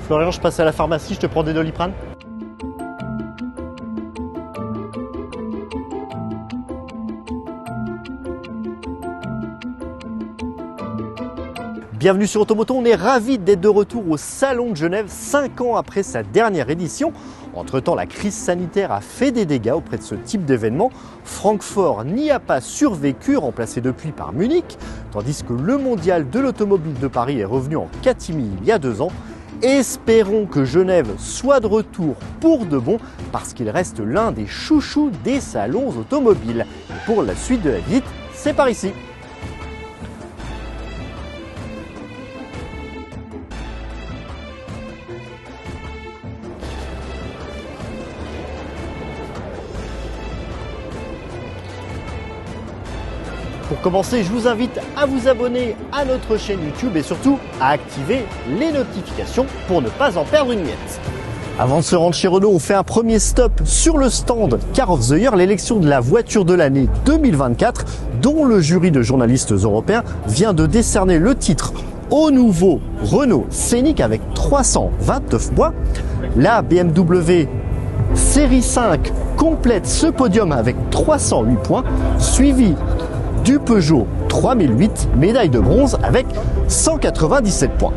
Florian, je passe à la pharmacie, je te prends des Doliprane. Bienvenue sur Automoto, on est ravis d'être de retour au Salon de Genève 5 ans après sa dernière édition. Entre-temps, la crise sanitaire a fait des dégâts auprès de ce type d'événement. Francfort n'y a pas survécu, remplacé depuis par Munich, tandis que le mondial de l'automobile de Paris est revenu en catimini il y a 2 ans. Espérons que Genève soit de retour pour de bon, parce qu'il reste l'un des chouchous des salons automobiles. Et pour la suite de la visite, c'est par ici. Pour commencer, je vous invite à vous abonner à notre chaîne YouTube et surtout à activer les notifications pour ne pas en perdre une miette. Avant de se rendre chez Renault, on fait un premier stop sur le stand Car of the Year, l'élection de la voiture de l'année 2024, dont le jury de journalistes européens vient de décerner le titre au nouveau Renault Scénic avec 329 points. La BMW Série 5 complète ce podium avec 308 points, suivi du Peugeot 3008, médaille de bronze avec 197 points.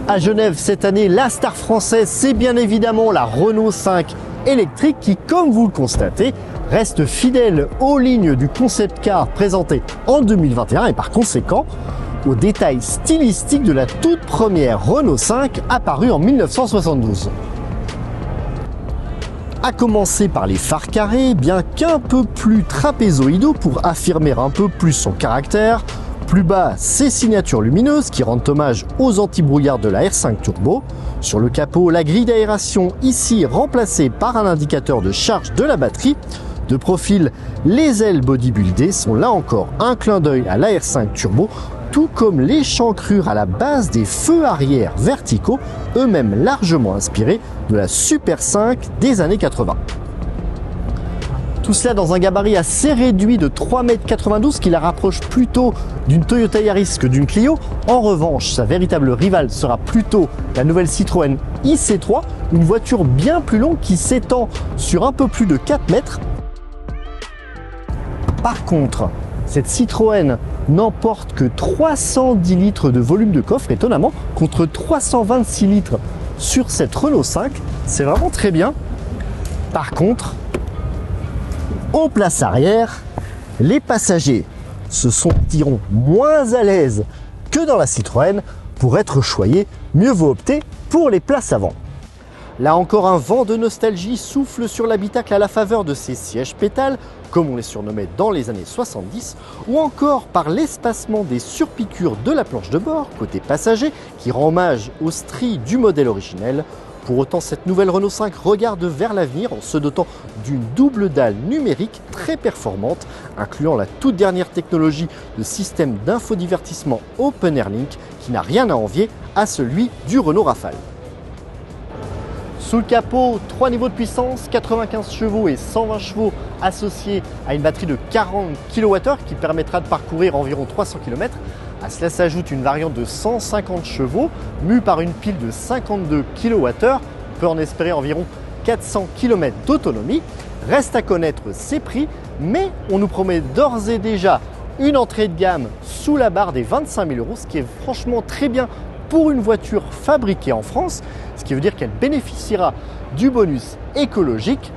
À Genève cette année, la star française, c'est bien évidemment la Renault 5 électrique qui, comme vous le constatez, reste fidèle aux lignes du concept car présenté en 2021 et par conséquent aux détails stylistiques de la toute première Renault 5 apparue en 1972. À commencer par les phares carrés, bien qu'un peu plus trapézoïdaux pour affirmer un peu plus son caractère. Plus bas, ses signatures lumineuses qui rendent hommage aux antibrouillards de la R5 Turbo. Sur le capot, la grille d'aération ici remplacée par un indicateur de charge de la batterie. De profil, les ailes bodybuildées sont là encore un clin d'œil à la R5 Turbo, tout comme l'échancrure à la base des feux arrière verticaux, eux-mêmes largement inspirés de la Super 5 des années 80. Tout cela dans un gabarit assez réduit de 3,92 m qui la rapproche plutôt d'une Toyota Yaris que d'une Clio. En revanche, sa véritable rivale sera plutôt la nouvelle Citroën IC3, une voiture bien plus longue qui s'étend sur un peu plus de 4 mètres. Par contre, cette Citroën n'emporte que 310 litres de volume de coffre, étonnamment, contre 326 litres sur cette Renault 5. C'est vraiment très bien. Par contre, en place arrière, les passagers se sentiront moins à l'aise que dans la Citroën. Pour être choyés, mieux vaut opter pour les places avant. Là encore, un vent de nostalgie souffle sur l'habitacle à la faveur de ces sièges pétales, comme on les surnommait dans les années 70, ou encore par l'espacement des surpiqûres de la planche de bord, côté passager, qui rend hommage au stries du modèle originel. Pour autant, cette nouvelle Renault 5 regarde vers l'avenir en se dotant d'une double dalle numérique très performante, incluant la toute dernière technologie de système d'infodivertissement Open Air Link qui n'a rien à envier à celui du Renault Rafale. Sous le capot, 3 niveaux de puissance, 95 chevaux et 120 chevaux associés à une batterie de 40 kWh qui permettra de parcourir environ 300 km. À cela s'ajoute une variante de 150 chevaux mue par une pile de 52 kWh. On peut en espérer environ 400 km d'autonomie. Reste à connaître ses prix, mais on nous promet d'ores et déjà une entrée de gamme sous la barre des 25 000 €, ce qui est franchement très bien pour une voiture fabriquée en France, ce qui veut dire qu'elle bénéficiera du bonus écologique.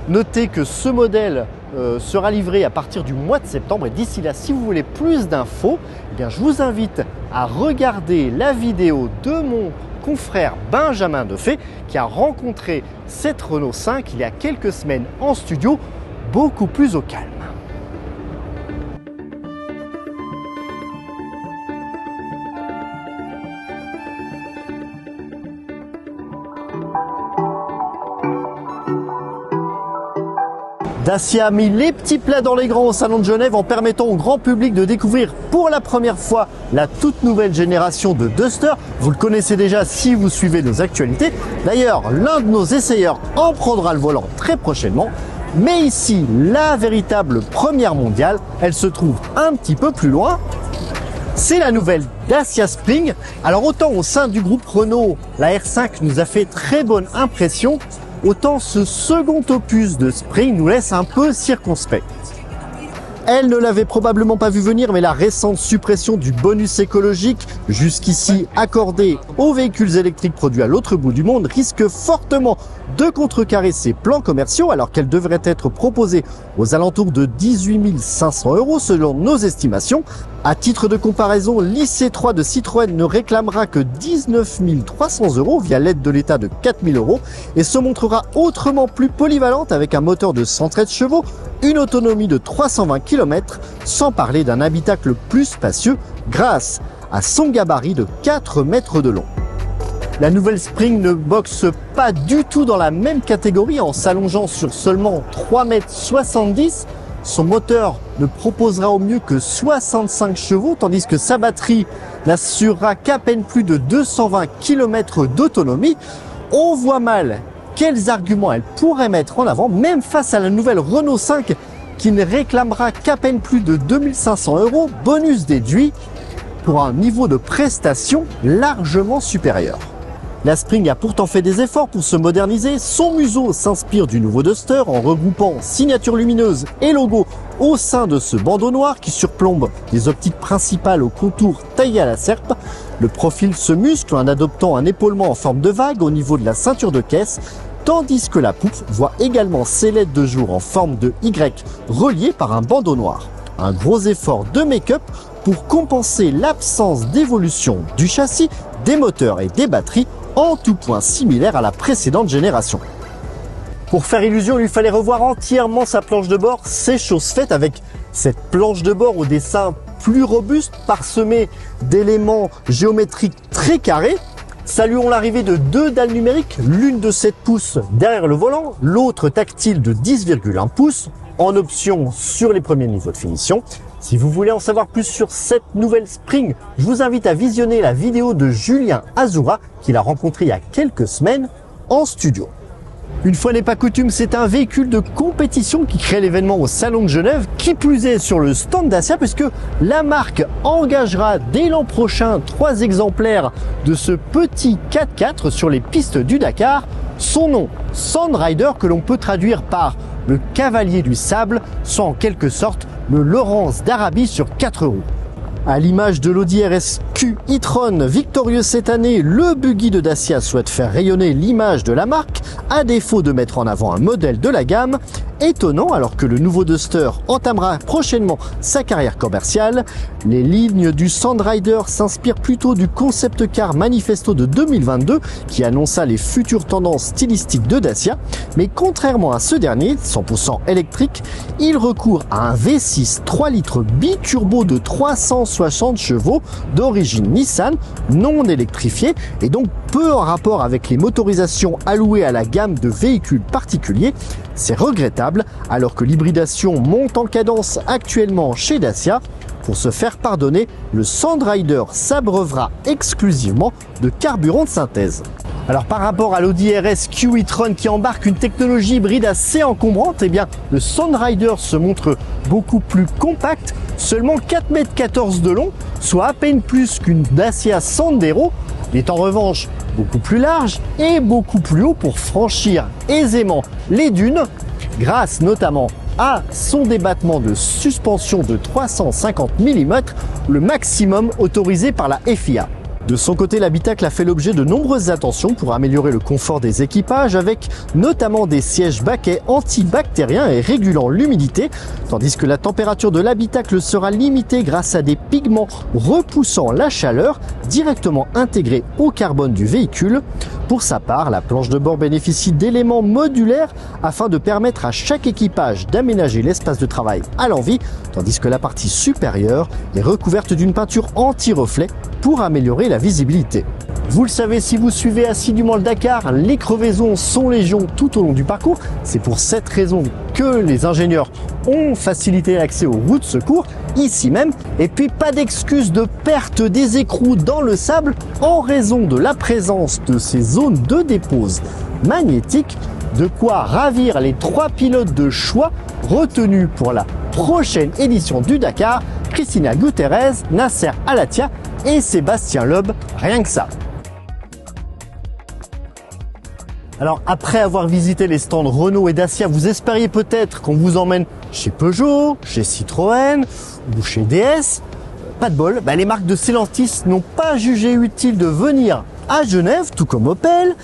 Notez que ce modèle sera livré à partir du mois de septembre et d'ici là, si vous voulez plus d'infos, eh bien, je vous invite à regarder la vidéo de mon confrère Benjamin Defay qui a rencontré cette Renault 5 il y a quelques semaines en studio, beaucoup plus au calme. Dacia a mis les petits plats dans les grands au Salon de Genève en permettant au grand public de découvrir pour la première fois la toute nouvelle génération de Duster. Vous le connaissez déjà si vous suivez nos actualités. D'ailleurs, l'un de nos essayeurs en prendra le volant très prochainement. Mais ici, la véritable première mondiale, elle se trouve un petit peu plus loin. C'est la nouvelle Dacia Spring. Alors autant au sein du groupe Renault, la R5 nous a fait très bonne impression, autant ce second opus de Spring nous laisse un peu circonspect. Elle ne l'avait probablement pas vu venir, mais la récente suppression du bonus écologique, jusqu'ici accordé aux véhicules électriques produits à l'autre bout du monde, risque fortement de contrecarrer ses plans commerciaux, alors qu'elle devrait être proposée aux alentours de 18 500 € selon nos estimations. À titre de comparaison, l'IC3 de Citroën ne réclamera que 19 300 € via l'aide de l'État de 4 000 € et se montrera autrement plus polyvalente avec un moteur de 113 chevaux, une autonomie de 320 km, sans parler d'un habitacle plus spacieux grâce à son gabarit de 4 mètres de long. La nouvelle Spring ne boxe pas du tout dans la même catégorie en s'allongeant sur seulement 3,70 m. Son moteur ne proposera au mieux que 65 chevaux, tandis que sa batterie n'assurera qu'à peine plus de 220 km d'autonomie. On voit mal quels arguments elle pourrait mettre en avant, même face à la nouvelle Renault 5 qui ne réclamera qu'à peine plus de 2500 €, bonus déduit, pour un niveau de prestation largement supérieur. La Spring a pourtant fait des efforts pour se moderniser. Son museau s'inspire du nouveau Duster en regroupant signature lumineuse et logo au sein de ce bandeau noir qui surplombe les optiques principales au contour taillé à la serpe. Le profil se muscle en adoptant un épaulement en forme de vague au niveau de la ceinture de caisse, tandis que la poupe voit également ses LED de jour en forme de Y reliées par un bandeau noir. Un gros effort de make-up pour compenser l'absence d'évolution du châssis, des moteurs et des batteries, en tout point similaire à la précédente génération. Pour faire illusion, il lui fallait revoir entièrement sa planche de bord. C'est chose faite avec cette planche de bord au dessin plus robuste, parsemée d'éléments géométriques très carrés. Saluons l'arrivée de deux dalles numériques, l'une de 7 pouces derrière le volant, l'autre tactile de 10,1 pouces, en option sur les premiers niveaux de finition. Si vous voulez en savoir plus sur cette nouvelle Spring, je vous invite à visionner la vidéo de Julien Azura qu'il a rencontré il y a quelques semaines en studio. Une fois n'est pas coutume, c'est un véhicule de compétition qui crée l'événement au Salon de Genève, qui plus est sur le stand Dacia, puisque la marque engagera dès l'an prochain 3 exemplaires de ce petit 4x4 sur les pistes du Dakar. Son nom, Sandrider, que l'on peut traduire par le cavalier du sable, soit en quelque sorte le Laurence d'Arabie sur 4 roues. À l'image de l'Audi RS-Q e-tron victorieux cette année, le buggy de Dacia souhaite faire rayonner l'image de la marque, à défaut de mettre en avant un modèle de la gamme. Étonnant alors que le nouveau Duster entamera prochainement sa carrière commerciale. Les lignes du Sandrider s'inspirent plutôt du concept car manifesto de 2022 qui annonça les futures tendances stylistiques de Dacia. Mais contrairement à ce dernier, 100% électrique, il recourt à un V6 3 litres biturbo de 360 chevaux d'origine Nissan, non électrifié et donc peu en rapport avec les motorisations allouées à la gamme de véhicules particuliers. C'est regrettable alors que l'hybridation monte en cadence actuellement chez Dacia. Pour se faire pardonner, le Sandrider s'abreuvera exclusivement de carburant de synthèse. Alors par rapport à l'Audi RS-Q e-tron qui embarque une technologie hybride assez encombrante, eh bien le Sandrider se montre beaucoup plus compact, seulement 4,14 m de long, soit à peine plus qu'une Dacia Sandero. Il est en revanche beaucoup plus large et beaucoup plus haut pour franchir aisément les dunes, grâce notamment à son débattement de suspension de 350 mm, le maximum autorisé par la FIA. De son côté, l'habitacle a fait l'objet de nombreuses attentions pour améliorer le confort des équipages, avec notamment des sièges baquets antibactériens et régulant l'humidité, tandis que la température de l'habitacle sera limitée grâce à des pigments repoussant la chaleur directement intégrés au carbone du véhicule. Pour sa part, la planche de bord bénéficie d'éléments modulaires afin de permettre à chaque équipage d'aménager l'espace de travail à l'envie, tandis que la partie supérieure est recouverte d'une peinture anti-reflet pour améliorer la visibilité. Vous le savez, si vous suivez assidûment le Dakar, les crevaisons sont légion tout au long du parcours. C'est pour cette raison que les ingénieurs ont facilité l'accès aux routes de secours, ici même. Et puis pas d'excuse de perte des écrous dans le sable en raison de la présence de ces zones de dépose magnétiques. De quoi ravir les 3 pilotes de choix retenus pour la prochaine édition du Dakar, Cristina Guterres, Nasser Al-Attiyah et Sébastien Loeb, rien que ça. Alors après avoir visité les stands Renault et Dacia, vous espériez peut-être qu'on vous emmène chez Peugeot, chez Citroën ou chez DS. Pas de bol, les marques de Stellantis n'ont pas jugé utile de venir à Genève, tout comme Opel,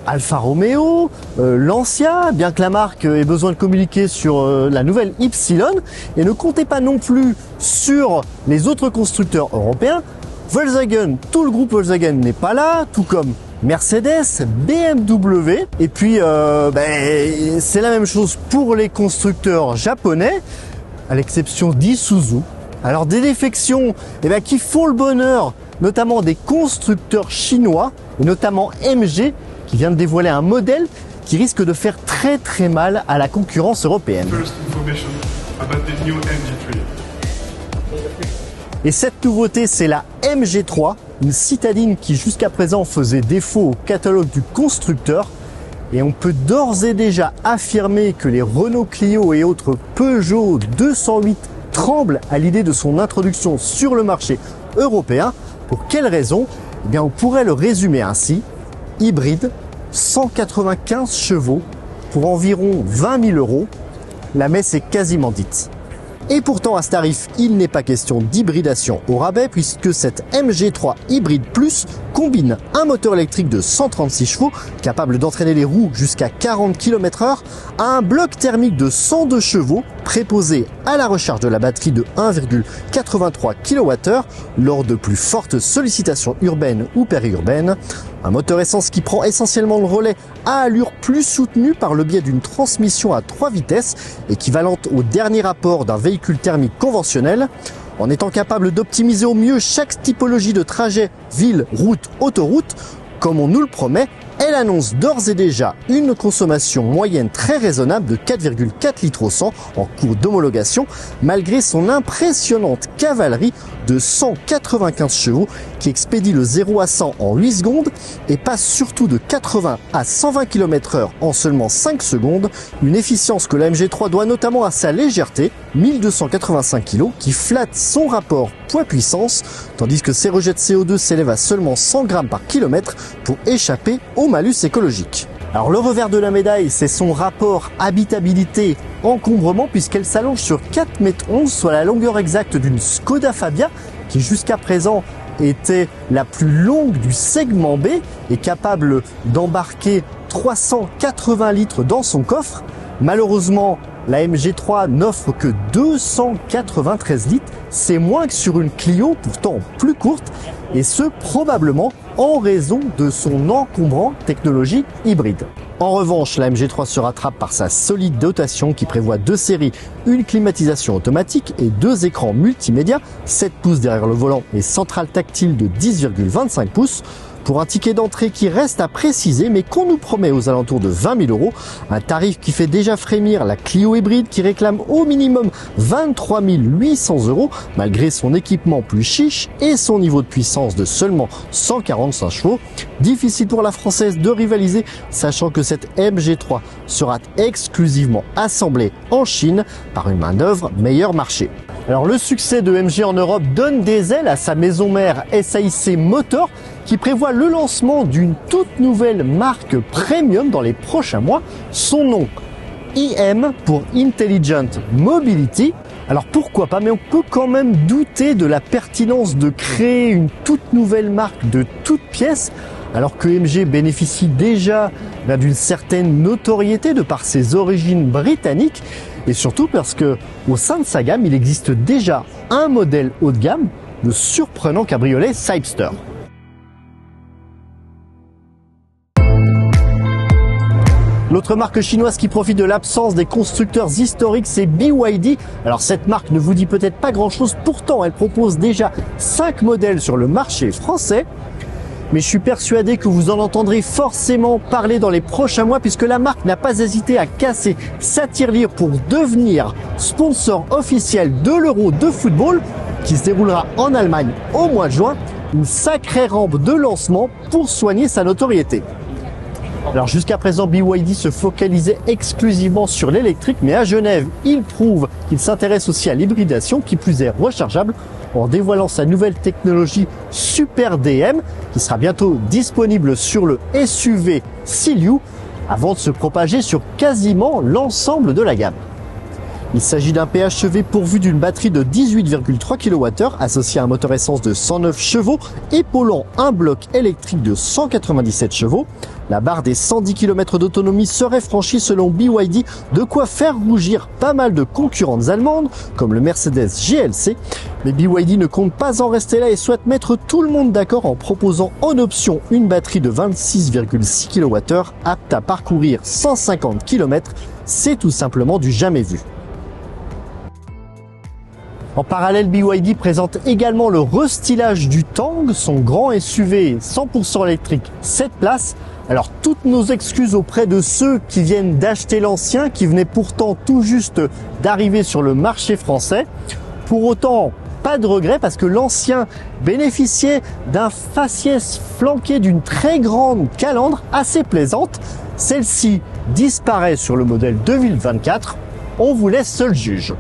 Alfa Romeo, Lancia, bien que la marque ait besoin de communiquer sur la nouvelle Ypsilon, et ne comptez pas non plus sur les autres constructeurs européens. Volkswagen, tout le groupe Volkswagen n'est pas là, tout comme Mercedes, BMW, et puis c'est la même chose pour les constructeurs japonais, à l'exception d'Isuzu. Alors des défections qui font le bonheur, notamment des constructeurs chinois, et notamment MG, qui vient de dévoiler un modèle qui risque de faire très mal à la concurrence européenne. Et cette nouveauté, c'est la MG3, une citadine qui jusqu'à présent faisait défaut au catalogue du constructeur. Et on peut d'ores et déjà affirmer que les Renault Clio et autres Peugeot 208 tremblent à l'idée de son introduction sur le marché européen. Pour quelle raison? On pourrait le résumer ainsi. Hybride, 195 chevaux pour environ 20 000 €. La messe est quasiment dite. Et pourtant, à ce tarif, il n'est pas question d'hybridation au rabais puisque cette MG3 Hybride Plus combine un moteur électrique de 136 chevaux capable d'entraîner les roues jusqu'à 40 km/h à un bloc thermique de 102 chevaux préposé à la recharge de la batterie de 1,83 kWh lors de plus fortes sollicitations urbaines ou périurbaines. Un moteur essence qui prend essentiellement le relais à allure plus soutenue par le biais d'une transmission à 3 vitesses équivalente au dernier rapport d'un véhicule thermique conventionnel. En étant capable d'optimiser au mieux chaque typologie de trajet, ville, route, autoroute, comme on nous le promet, elle annonce d'ores et déjà une consommation moyenne très raisonnable de 4,4 litres au 100 en cours d'homologation, malgré son impressionnante cavalerie de 195 chevaux qui expédie le 0 à 100 en 8 secondes et passe surtout de 80 à 120 km/h en seulement 5 secondes, une efficience que la MG3 doit notamment à sa légèreté, 1285 kg, qui flatte son rapport poids-puissance, tandis que ses rejets de CO2 s'élèvent à seulement 100 grammes par kilomètre pour échapper au malus écologique. Alors le revers de la médaille, c'est son rapport habitabilité-encombrement puisqu'elle s'allonge sur 4,11 m, soit la longueur exacte d'une Skoda Fabia qui jusqu'à présent était la plus longue du segment B et capable d'embarquer 380 litres dans son coffre. Malheureusement, la MG3 n'offre que 293 litres, c'est moins que sur une Clio, pourtant plus courte, et ce probablement en raison de son encombrante technologie hybride. En revanche, la MG3 se rattrape par sa solide dotation qui prévoit 2 séries, une climatisation automatique et 2 écrans multimédia, 7 pouces derrière le volant et centrale tactile de 10,25 pouces. Pour un ticket d'entrée qui reste à préciser mais qu'on nous promet aux alentours de 20 000 €, un tarif qui fait déjà frémir la Clio hybride qui réclame au minimum 23 800 € malgré son équipement plus chiche et son niveau de puissance de seulement 145 chevaux. Difficile pour la française de rivaliser sachant que cette MG3 sera exclusivement assemblée en Chine par une main-d'œuvre meilleur marché. Alors le succès de MG en Europe donne des ailes à sa maison mère SAIC Motor qui prévoit le lancement d'une toute nouvelle marque premium dans les prochains mois. Son nom, IM pour Intelligent Mobility. Alors pourquoi pas, mais on peut quand même douter de la pertinence de créer une toute nouvelle marque de toutes pièces alors que MG bénéficie déjà d'une certaine notoriété de par ses origines britanniques et surtout parce que au sein de sa gamme, il existe déjà un modèle haut de gamme, le surprenant cabriolet Sidester. L'autre marque chinoise qui profite de l'absence des constructeurs historiques, c'est BYD. Alors cette marque ne vous dit peut-être pas grand-chose, pourtant elle propose déjà 5 modèles sur le marché français. mais je suis persuadé que vous en entendrez forcément parler dans les prochains mois puisque la marque n'a pas hésité à casser sa tirelire pour devenir sponsor officiel de l'Euro de football qui se déroulera en Allemagne au mois de juin. Une sacrée rampe de lancement pour soigner sa notoriété. Alors jusqu'à présent, BYD se focalisait exclusivement sur l'électrique, mais à Genève, il prouve qu'il s'intéresse aussi à l'hybridation, qui plus est rechargeable, en dévoilant sa nouvelle technologie Super DM, qui sera bientôt disponible sur le SUV Silju, avant de se propager sur quasiment l'ensemble de la gamme. Il s'agit d'un PHEV pourvu d'une batterie de 18,3 kWh associée à un moteur essence de 109 chevaux, épaulant un bloc électrique de 197 chevaux. La barre des 110 km d'autonomie serait franchie selon BYD, de quoi faire rougir pas mal de concurrentes allemandes comme le Mercedes GLC. Mais BYD ne compte pas en rester là et souhaite mettre tout le monde d'accord en proposant en option une batterie de 26,6 kWh apte à parcourir 150 km. C'est tout simplement du jamais vu. En parallèle, BYD présente également le restylage du Tang, son grand SUV 100% électrique 7 places. Alors toutes nos excuses auprès de ceux qui viennent d'acheter l'ancien, qui venait pourtant tout juste d'arriver sur le marché français. Pour autant, pas de regret parce que l'ancien bénéficiait d'un faciès flanqué d'une très grande calandre assez plaisante. Celle-ci disparaît sur le modèle 2024. On vous laisse seul juge.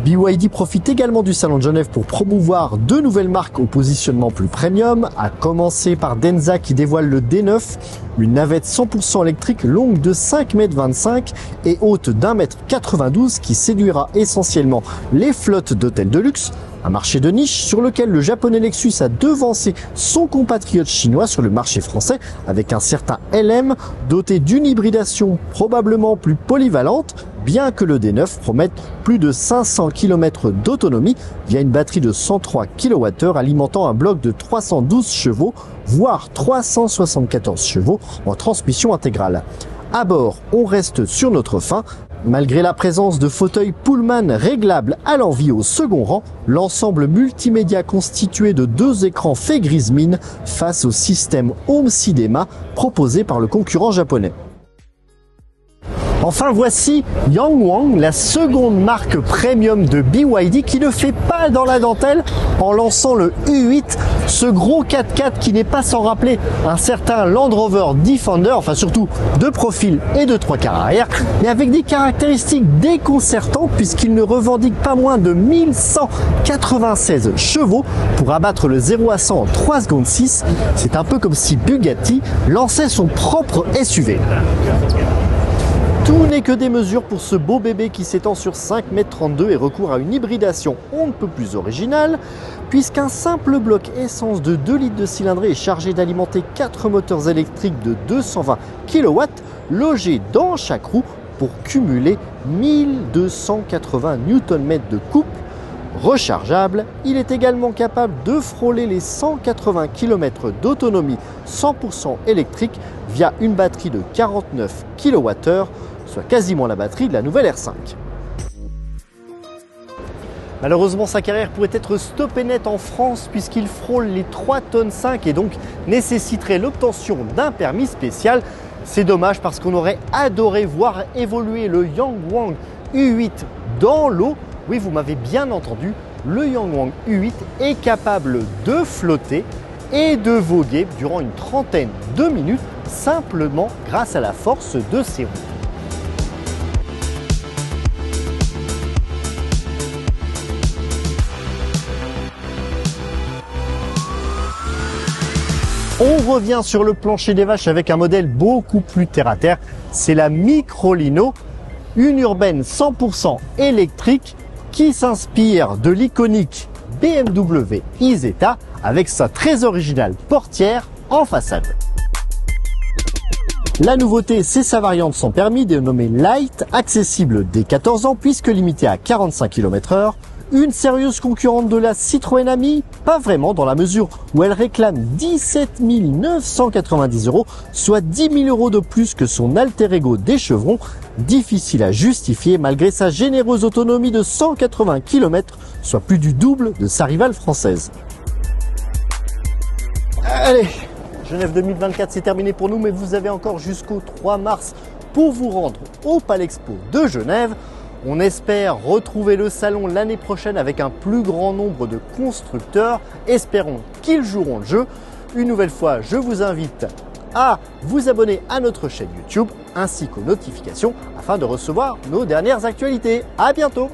BYD profite également du salon de Genève pour promouvoir deux nouvelles marques au positionnement plus premium, à commencer par Denza qui dévoile le D9, une navette 100% électrique longue de 5,25 m et haute d'1,92 m qui séduira essentiellement les flottes d'hôtels de luxe, un marché de niche sur lequel le japonais Lexus a devancé son compatriote chinois sur le marché français avec un certain LM doté d'une hybridation probablement plus polyvalente, bien que le D9 promette plus de 500 km d'autonomie via une batterie de 103 kWh alimentant un bloc de 312 chevaux, voire 374 chevaux en transmission intégrale. À bord, on reste sur notre faim. Malgré la présence de fauteuils Pullman réglables à l'envie au second rang, l'ensemble multimédia constitué de deux écrans fait grise mine face au système Home Cinema proposé par le concurrent japonais. Enfin, voici Yangwang, la seconde marque premium de BYD qui ne fait pas dans la dentelle en lançant le U8, ce gros 4x4 qui n'est pas sans rappeler un certain Land Rover Defender, enfin surtout de profil et de trois quarts arrière, mais avec des caractéristiques déconcertantes puisqu'il ne revendique pas moins de 1196 chevaux pour abattre le 0 à 100 en 3 secondes 6. C'est un peu comme si Bugatti lançait son propre SUV. Tout n'est que des mesures pour ce beau bébé qui s'étend sur 5,32 m et recourt à une hybridation on ne peut plus originale, puisqu'un simple bloc essence de 2 litres de cylindrée est chargé d'alimenter 4 moteurs électriques de 220 kW logés dans chaque roue pour cumuler 1280 Nm de couple. Rechargeable, il est également capable de frôler les 180 km d'autonomie 100% électrique via une batterie de 49 kWh, soit quasiment la batterie de la nouvelle R5. Malheureusement, sa carrière pourrait être stoppée net en France puisqu'il frôle les 3,5 tonnes et donc nécessiterait l'obtention d'un permis spécial. C'est dommage parce qu'on aurait adoré voir évoluer le Yangwang U8 dans l'eau. Oui, vous m'avez bien entendu, le Yangwang U8 est capable de flotter et de voguer durant une trentaine de minutes simplement grâce à la force de ses roues. On revient sur le plancher des vaches avec un modèle beaucoup plus terre-à-terre, c'est la Microlino, une urbaine 100% électrique qui s'inspire de l'iconique BMW iZeta avec sa très originale portière en façade. La nouveauté, c'est sa variante sans permis dénommée Light, accessible dès 14 ans puisque limitée à 45 km/h. Une sérieuse concurrente de la Citroën Ami? Pas vraiment, dans la mesure où elle réclame 17 990 €, soit 10 000 € de plus que son alter ego des chevrons. Difficile à justifier malgré sa généreuse autonomie de 180 km, soit plus du double de sa rivale française. Allez, Genève 2024, c'est terminé pour nous, mais vous avez encore jusqu'au 3 mars pour vous rendre au Palexpo de Genève. On espère retrouver le salon l'année prochaine avec un plus grand nombre de constructeurs. Espérons qu'ils joueront le jeu. Une nouvelle fois, je vous invite à vous abonner à notre chaîne YouTube ainsi qu'aux notifications afin de recevoir nos dernières actualités. À bientôt!